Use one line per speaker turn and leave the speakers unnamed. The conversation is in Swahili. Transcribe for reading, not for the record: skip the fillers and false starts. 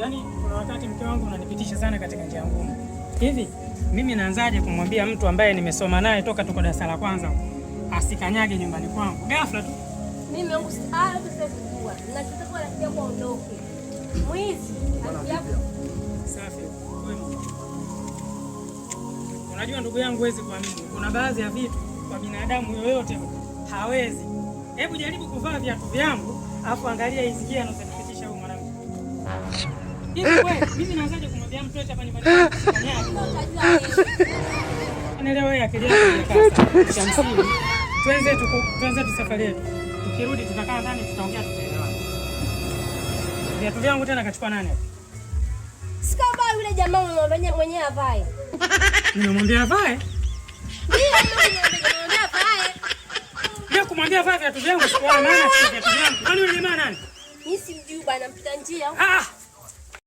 Yaani kuna wakati mke wangu unanipitisha sana katika njia ngumu. Hivi mimi naanzaje kumwambia mtu ambaye nimesoma naye toka tuko darasa la kwanza asikanyage nyumbani kwangu ghafla tu?
Mimi wangu kujua. Nachotaka rafiki yako aondoke. Mwizi, rafiki yako.
Safi. Unajua ndugu yangu, huwezi kuamini. Kuna baadhi ya vitu kwa binadamu yoyote hawezi. Hebu jaribu kuvaa viatu vyangu, afu angalia hizi njia anazonipitisha huyu mwanamke. Hivi wewe, mimi naanzaje kumwambia mtu eti hapa nyumbani kwangu usikanyage? Unaelewa wewe akili yako inakaa sawa. Shamsi. Tuanze safari yetu. Tukirudi tutakaa ndani tutaongea tutaelewana. Viatu vyangu tena kachukua nani hapa?
Sikaba yule jamaa mwenyewe avae.
Nimemwambia avae?
Ndio nimemwambia avae.
Ndio kumwambia avae viatu vyangu, sikuwa maana si viatu vyangu. Kwani yule jamaa nani?
Mimi simjui bwana, mpita njia.
Ah!